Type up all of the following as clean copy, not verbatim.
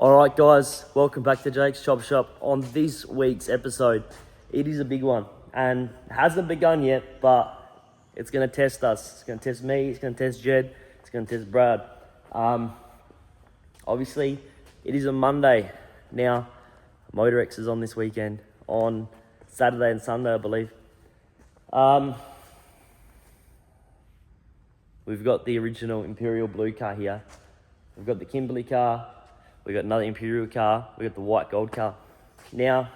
Alright guys, welcome back to Jake's Chop Shop. On this week's episode, it is a big one and hasn't begun yet, but it's going to test us. It's going to test me, it's going to test Jed, it's going to test Brad. Obviously, it is a Monday. Now, Motorex is on this weekend, on Saturday and Sunday, I believe. We've got the original Imperial Blue car here. We've got the Kimberley car. We've got another Imperial car. We've got the white gold car. Now,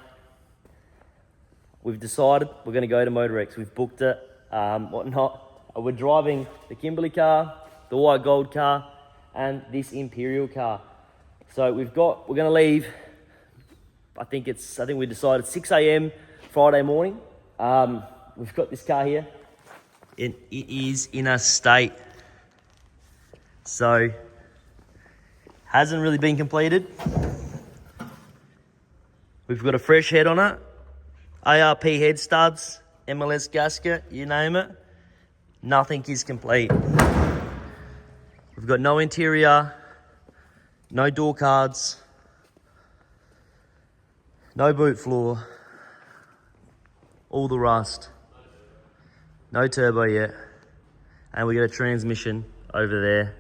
we've decided we're going to go to Motorex. We've booked it, whatnot. We're driving the Kimberley car, the white gold car, and this Imperial car. So we're going to leave, I think we decided 6 a.m. Friday morning. We've got this car here. It is in a state. So, hasn't really been completed. We've got a fresh head on it. ARP head studs, MLS gasket, you name it. Nothing is complete. We've got no interior, no door cards, no boot floor, all the rust, no turbo yet, and we got a transmission over there.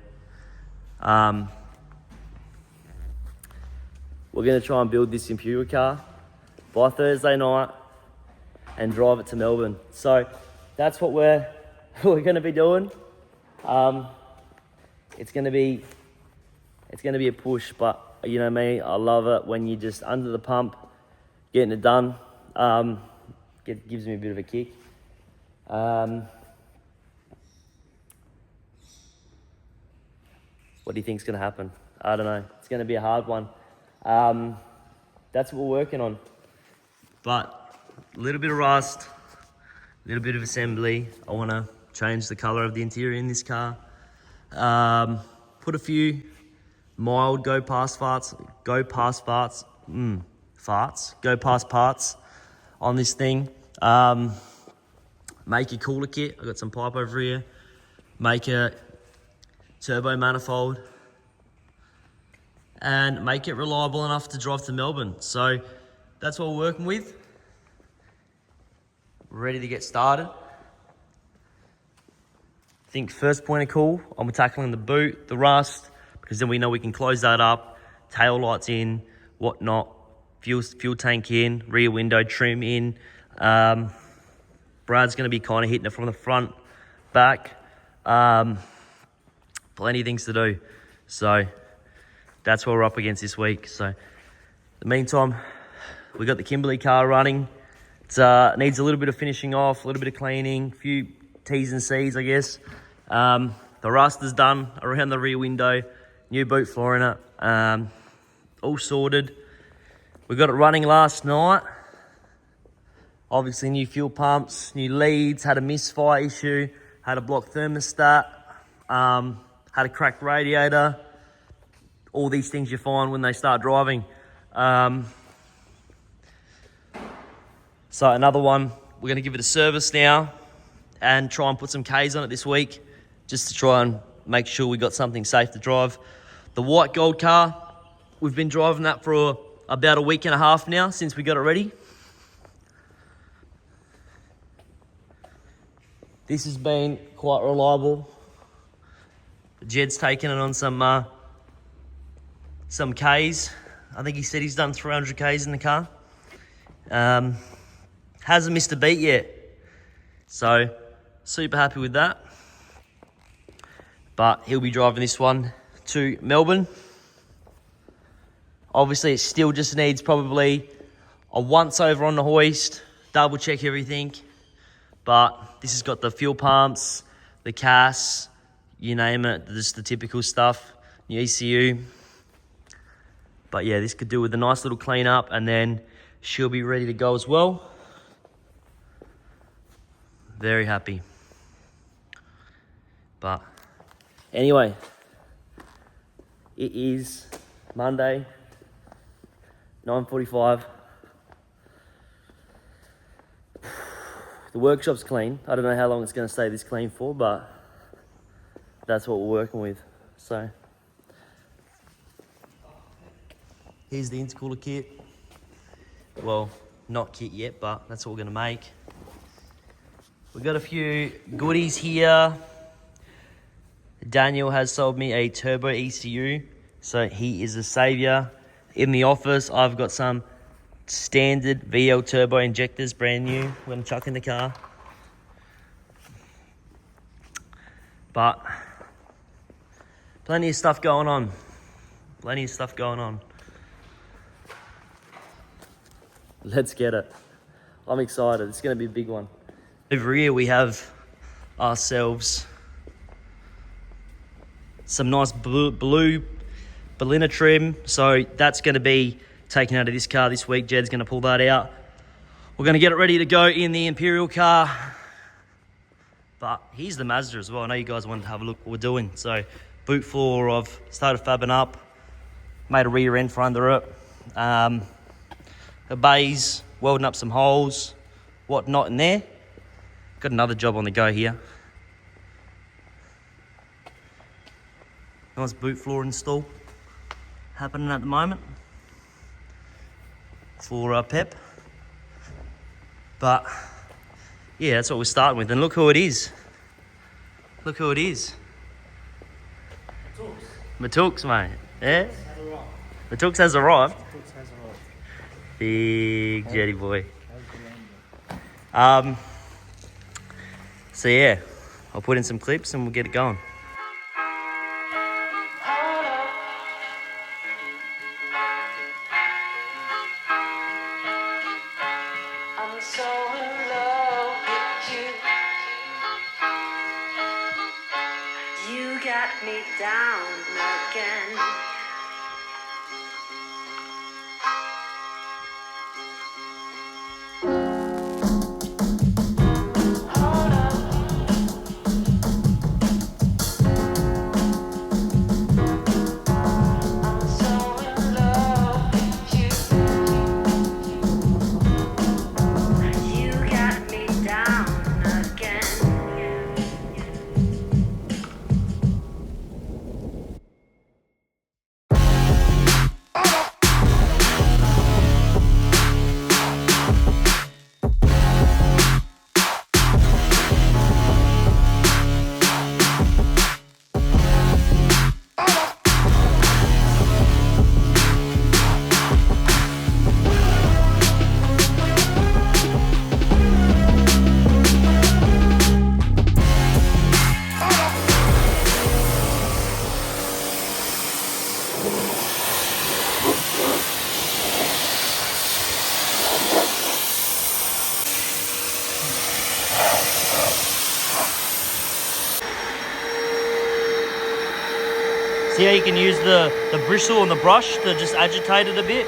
We're going to try and build this Imperial car by Thursday night and drive it to Melbourne. So that's what we're going to be doing. It's going to be a push, but you know me, I love it when you're just under the pump, getting it done. Gives me a bit of a kick. What do you think's going to happen? I don't know. It's going to be a hard one. That's what we're working on. But a little bit of rust, a little bit of assembly. I want to change the colour of the interior in this car. Put a few mild go past parts on this thing. Make a cooler kit. I've got some pipe over here. Make a turbo manifold. And make it reliable enough to drive to Melbourne. So that's what we're working with. Ready to get started. I think first point of call, I'm tackling the boot, the rust, because then we know we can close that up, tail lights in, whatnot, fuel tank in, rear window trim in. Brad's going to be kind of hitting it from the front, back. Plenty of things to do. So that's what we're up against this week. So, in the meantime, we got the Kimberley car running. It needs a little bit of finishing off, a little bit of cleaning, a few T's and C's, I guess. The rust is done around the rear window, new boot floor in it, all sorted. We got it running last night. Obviously, new fuel pumps, new leads, had a misfire issue, had a blocked thermostat, had a cracked radiator. All these things you find when they start driving. So another one, we're going to give it a service now and try and put some Ks on it this week just to try and make sure we got something safe to drive. The white gold car, we've been driving that for about a week and a half now since we got it ready. This has been quite reliable. Jed's taken it on some Ks. I think he said he's done 300 Ks in the car. Hasn't missed a beat yet. So, super happy with that. But he'll be driving this one to Melbourne. Obviously, it still just needs probably a once over on the hoist, double check everything. But this has got the fuel pumps, the CAS, you name it, just the typical stuff, the ECU. But yeah, this could do with a nice little clean up and then she'll be ready to go as well. Very happy. But anyway, it is Monday, 9:45. The workshop's clean. I don't know how long it's going to stay this clean for, but that's what we're working with. So Here's the intercooler kit. Well, not kit yet, but that's what we're gonna make. We've got a few goodies here. Daniel has sold me a turbo ECU, so he is a savior. In the office, I've got some standard VL turbo injectors, brand new. We're gonna chuck in the car. But plenty of stuff going on. Plenty of stuff going on. Let's get it. I'm excited. It's gonna be a big one. Over here we have ourselves some nice blue Berlina trim. So that's gonna be taken out of this car this week. Jed's gonna pull that out. We're gonna get it ready to go in the Imperial car. But here's the Mazda as well. I know you guys wanted to have a look what we're doing. So boot floor, I've started fabbing up, made a rear end for under it. The bays, welding up some holes, whatnot in there. Got another job on the go here. Nice boot floor install happening at the moment for Pep. But yeah, that's what we're starting with. And look who it is. Look who it is. Motorex, mate. Yeah? Motorex has arrived. Big jetty boy. So yeah, I'll put in some clips and we'll get it going. I'm so in love with you. You got me down again. See how you can use the bristle and the brush to just agitate it a bit?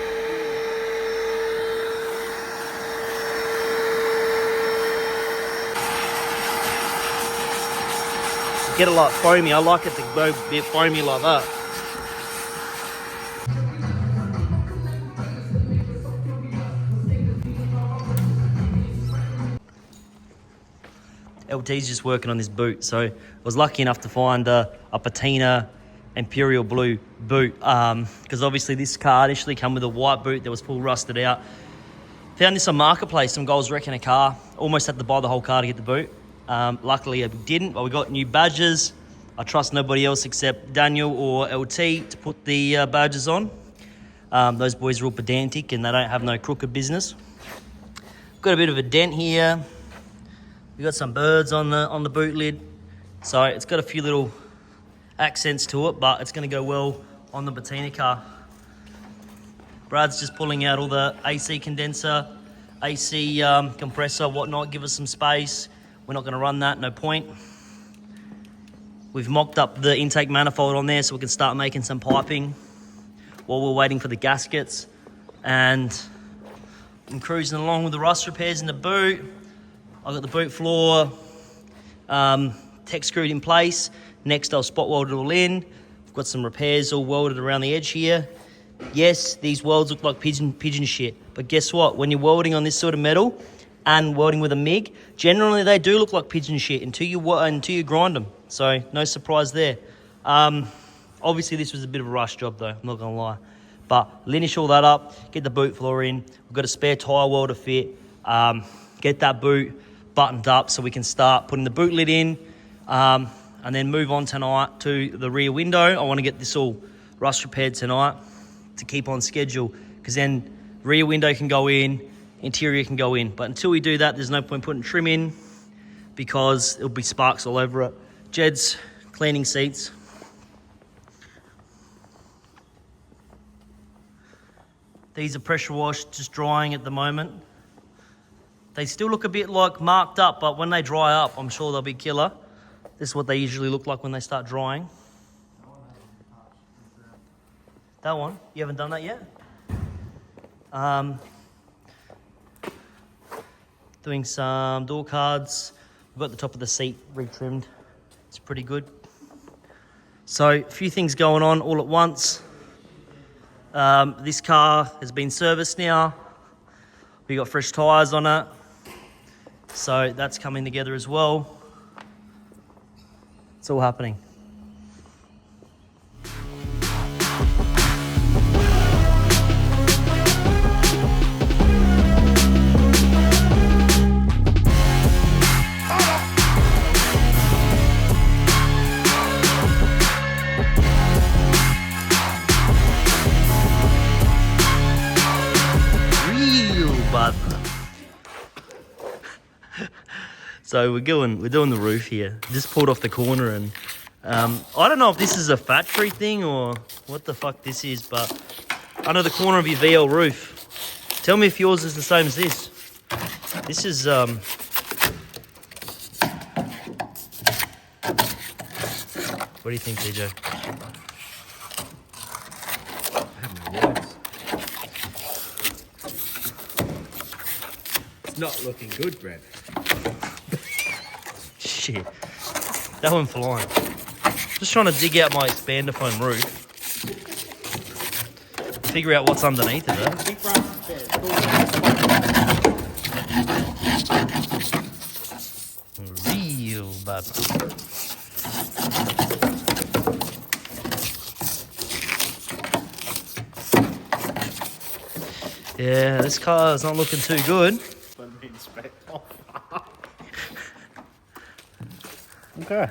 Get it like foamy. I like it to go a bit foamy like that. LT's just working on this boot, so I was lucky enough to find a patina Imperial blue boot, because obviously this car initially came with a white boot that was full rusted out. Found this on Marketplace, some guys wrecking a car, almost had to buy the whole car to get the boot. Luckily I didn't, but we got new badges. I trust nobody else except Daniel or LT to put the badges on. Those boys are all pedantic and they don't have no crooked business. Got a bit of a dent here. We got some birds on the boot lid, so it's got a few little accents to it, but it's going to go well on the patina car. Brad's just pulling out all the AC condenser, AC compressor, whatnot, give us some space. We're not going to run that, no point. We've mocked up the intake manifold on there so we can start making some piping while we're waiting for the gaskets. And I'm cruising along with the rust repairs in the boot. I've got the boot floor tech screwed in place. Next, I'll spot weld it all in. I've got some repairs all welded around the edge here. Yes, these welds look like pigeon shit, but guess what? When you're welding on this sort of metal and welding with a MIG, generally they do look like pigeon shit until you grind them. So no surprise there. Obviously this was a bit of a rush job though, I'm not gonna lie. But linish all that up, get the boot floor in. We've got a spare tyre well to fit. Get that boot buttoned up so we can start putting the boot lid in, and then move on tonight to the rear window. I want to get this all rust repaired tonight to keep on schedule, because then rear window can go in, interior can go in. But until we do that, there's no point putting trim in because it'll be sparks all over it. Jed's cleaning seats. These are pressure washed, just drying at the moment. They still look a bit like marked up, but when they dry up, I'm sure they'll be killer. This is what they usually look like when they start drying. That one? You haven't done that yet? Doing some door cards. We've got the top of the seat retrimmed. It's pretty good. So a few things going on all at once. This car has been serviced now. We got fresh tyres on it. So that's coming together as well. It's all happening. So we're doing the roof here. Just pulled off the corner, and I don't know if this is a factory thing or what the fuck this is, but under the corner of your VL roof. Tell me if yours is the same as this. This is what do you think, DJ? I have no words. It's not looking good, Brad. Shit. That went flying. Just trying to dig out my expander foam roof. Figure out what's underneath of it. Real bad. Yeah, this car is not looking too good. Okay.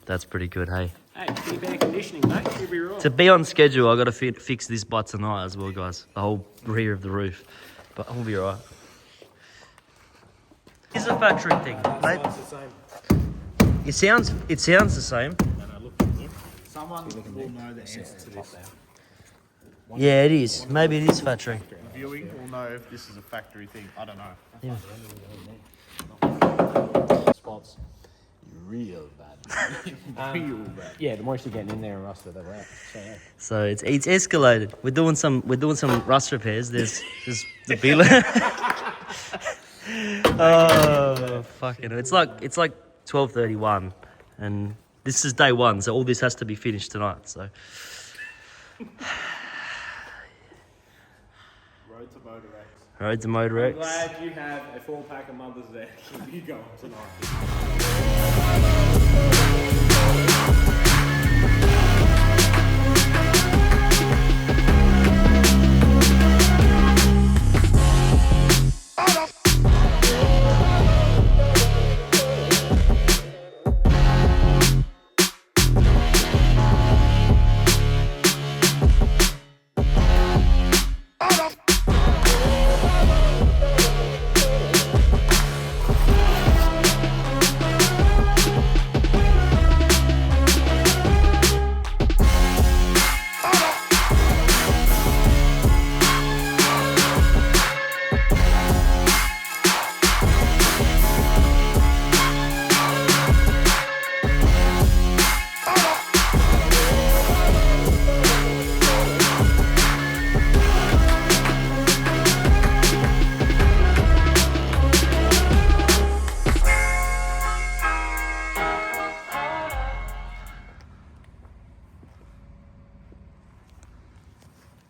That's pretty good, hey. Hey, keep air conditioning, mate. You'll be right. To be on schedule, I got to fix this butt tonight as well, guys. The whole rear of the roof. But I'll be alright. It's a factory thing, mate. It's the same. It sounds the same. No, look. Someone will know the answer to this. Yeah, it is. Maybe it is factory. Viewing will know if this is a factory thing. I don't know. Yeah. Spots real bad. Real bad. Yeah, the moisture getting in there and rusted that out. So yeah. So it's escalated. We're doing some rust repairs. There's the bill. Oh fucking! It's like 12:31, and this is day one. So all this has to be finished tonight. So. Road to Motorex. I'm glad you have a 4-pack of mothers there. Keep you going tonight.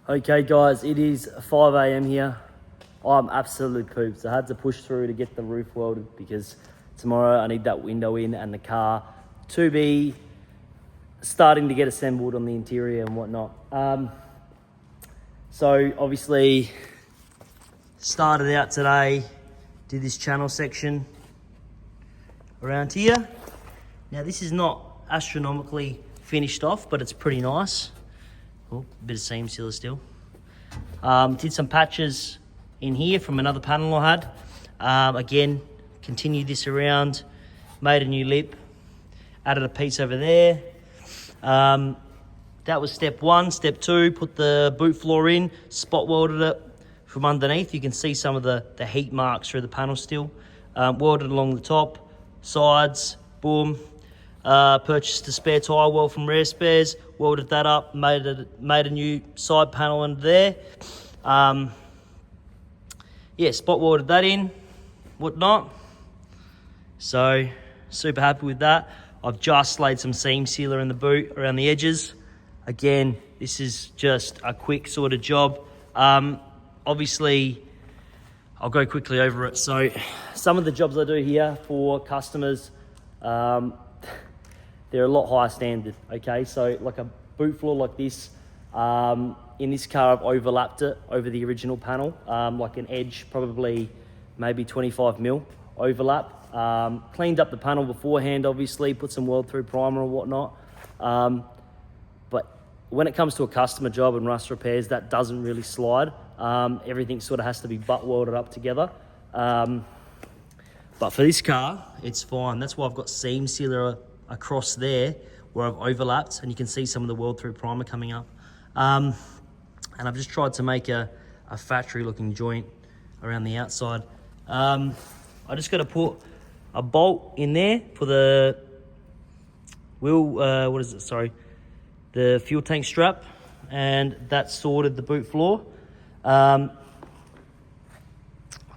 Okay guys, it is 5 AM here. I'm absolutely pooped. I had to push through to get the roof welded because tomorrow I need that window in and the car to be starting to get assembled on the interior and whatnot. So obviously started out today, did this channel section around here. Now this is not astronomically finished off, but it's pretty nice. Oh, a bit of seam sealer still. Did some patches in here from another panel I had. Again, continued this around, made a new lip, added a piece over there. That was step one. Step two, put the boot floor in, spot welded it from underneath. You can see some of the heat marks through the panel still. Welded along the top, sides, boom. Purchased a spare tyre weld from Rare Spares, welded that up, made a new side panel under there. Yeah, spot welded that in, whatnot. So, super happy with that. I've just laid some seam sealer in the boot around the edges. Again, this is just a quick sort of job. Obviously, I'll go quickly over it. So, some of the jobs I do here for customers, they're a lot higher standard, okay? So like a boot floor like this, in this car I've overlapped it over the original panel, like an edge, probably maybe 25 mil overlap. Cleaned up the panel beforehand, obviously, put some weld through primer and whatnot. But when it comes to a customer job and rust repairs, that doesn't really slide. Everything sort of has to be butt welded up together. But for this car, it's fine. That's why I've got seam sealer across there where I've overlapped, and you can see some of the weld through primer coming up. And I've just tried to make a factory looking joint around the outside. I just got to put a bolt in there for the wheel, the fuel tank strap, and that sorted the boot floor. I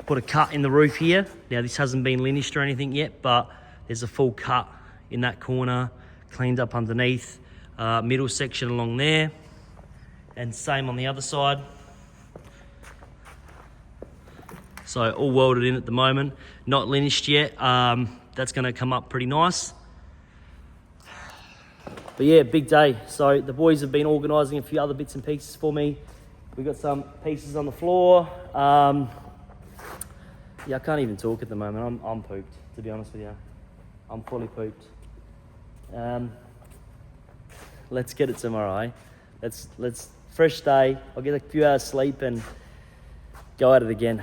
put a cut in the roof here. Now this hasn't been linished or anything yet, but there's a full cut in that corner, cleaned up underneath, middle section along there, and same on the other side. So all welded in at the moment, not linished yet. That's gonna come up pretty nice. But yeah, big day. So the boys have been organising a few other bits and pieces for me. We've got some pieces on the floor. Yeah, I can't even talk at the moment. I'm pooped, to be honest with you. I'm fully pooped. Let's get it tomorrow, eh? Let's fresh day. I'll get a few hours sleep and go at it again.